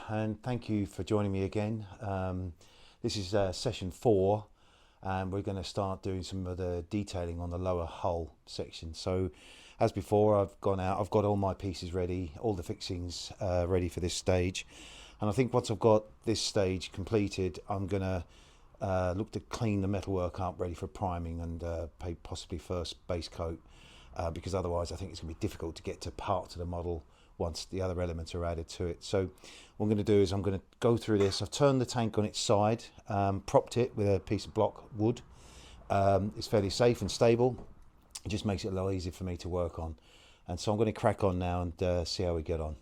and thank you for joining me again. This is session 4, and we're going to start doing some of the detailing on the lower hull section. So as before, I've got all my pieces ready, all the fixings ready for this stage, and I think once I've got this stage completed, I'm going to look to clean the metalwork up, ready for priming and possibly first base coat, because otherwise I think it's going to be difficult to get to parts of the model once the other elements are added to it. So what I'm going to do is I'm going to go through this. I've turned the tank on its side, propped it with a piece of block wood. It's fairly safe and stable. It just makes it a lot easier for me to work on. And so I'm going to crack on now and see how we get on.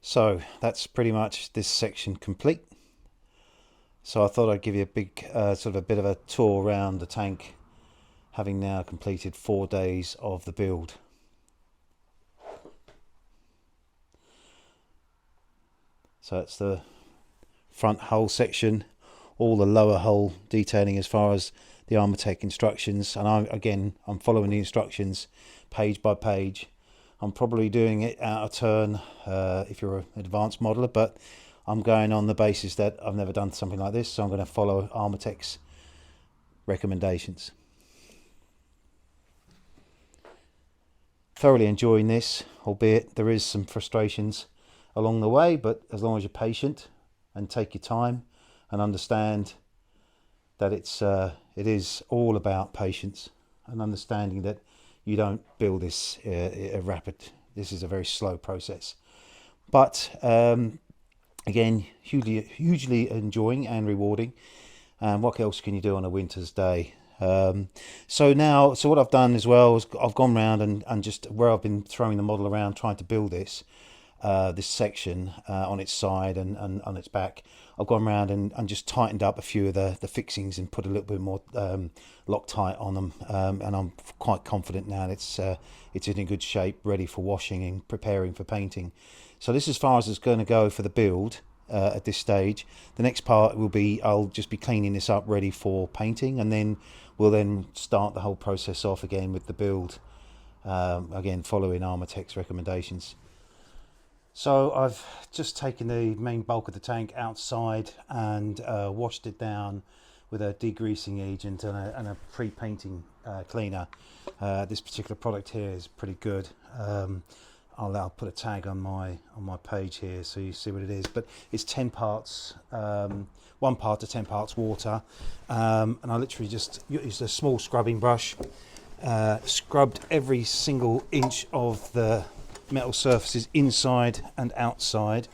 So that's pretty much this section complete. So I thought I'd give you a big sort of a bit of a tour around the tank, having now completed 4 days of the build. So that's the front hull section, all the lower hull detailing as far as the Armortek instructions, and I'm following the instructions page by page. I'm probably doing it out of turn if you're an advanced modeler, but I'm going on the basis that I've never done something like this, so I'm going to follow Armortek's recommendations. Thoroughly enjoying this, albeit there is some frustrations along the way, but as long as you're patient and take your time and understand that it is all about patience and understanding that you don't build this this is a very slow process, but again, hugely enjoying and rewarding. And what else can you do on a winter's day? So what I've done as well is I've gone around and just where I've been throwing the model around trying to build this section on its side and on its back, I've gone around and just tightened up a few of the fixings and put a little bit more Loctite on them, and I'm quite confident now that it's in a good shape, ready for washing and preparing for painting. So this is as far as it's going to go for the build at this stage. The next part will be I'll just be cleaning this up ready for painting, and then we'll start the whole process off again with the build, again following Armortek's recommendations. So I've just taken the main bulk of the tank outside and washed it down with a degreasing agent and a pre-painting cleaner. This particular product here is pretty good. I'll put a tag on my page here so you see what it is. But it's 10 parts, 1 part to 10 parts water, and I literally just used a small scrubbing brush, scrubbed every single inch of the metal surfaces inside and outside,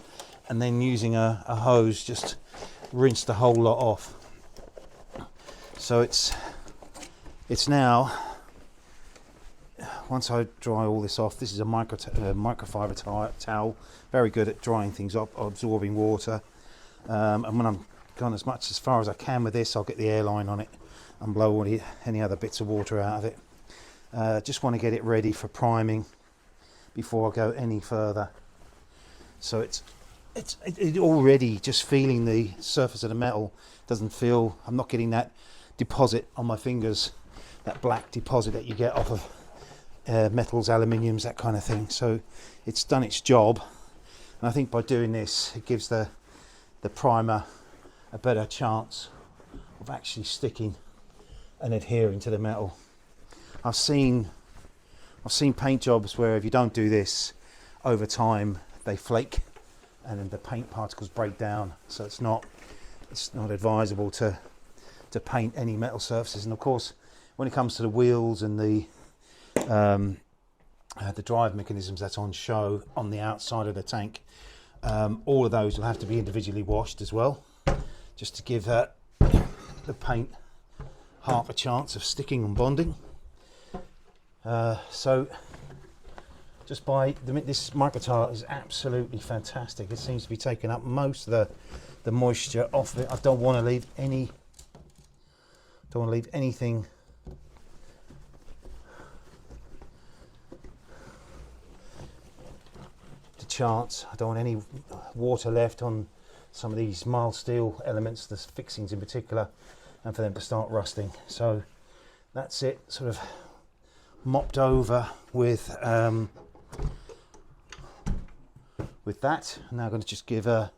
and then using a hose just rinsed the whole lot off. So it's now, once I dry all this off, this is a microfiber towel, very good at drying things up, absorbing water, and when I'm gone as far as I can with this, I'll get the airline on it and blow any other bits of water out of it. Just want to get it ready for priming before I go any further. So it's it already, just feeling the surface of the metal doesn't feel, I'm not getting that deposit on my fingers, that black deposit that you get off of metals, aluminiums, that kind of thing. So it's done its job, and I think by doing this it gives the primer a better chance of actually sticking and adhering to the metal. I've seen paint jobs where if you don't do this, over time they flake and then the paint particles break down, so it's not advisable to paint any metal surfaces. And of course, when it comes to the wheels and the drive mechanisms that's on show on the outside of the tank, all of those will have to be individually washed as well, just to give the paint half a chance of sticking and bonding. So just by this microtile is absolutely fantastic. It seems to be taking up most of the moisture off of it. I don't want to leave anything to chance. I don't want any water left on some of these mild steel elements, the fixings in particular, and for them to start rusting. So that's it, sort of mopped over with that. I'm now going to just give a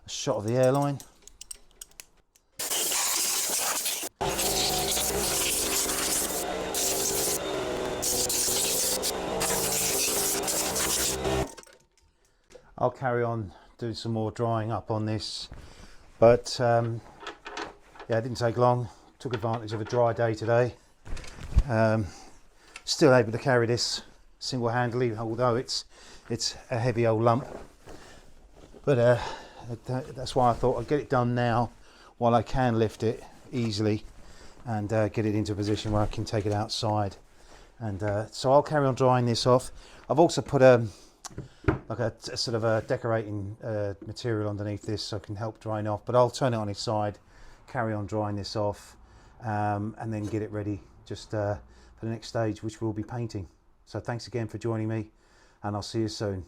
shot of the airline. I'll carry on doing some more drying up on this, but yeah, it didn't take long. Took advantage of a dry day today. Still able to carry this single-handedly, although it's a heavy old lump. But that's why I thought I'd get it done now while I can lift it easily and get it into a position where I can take it outside. And so I'll carry on drying this off. I've also put like a sort of a decorating material underneath this so it can help drying off, but I'll turn it on its side, carry on drying this off, and then get it ready just for the next stage, which will be painting. So thanks again for joining me, and I'll see you soon.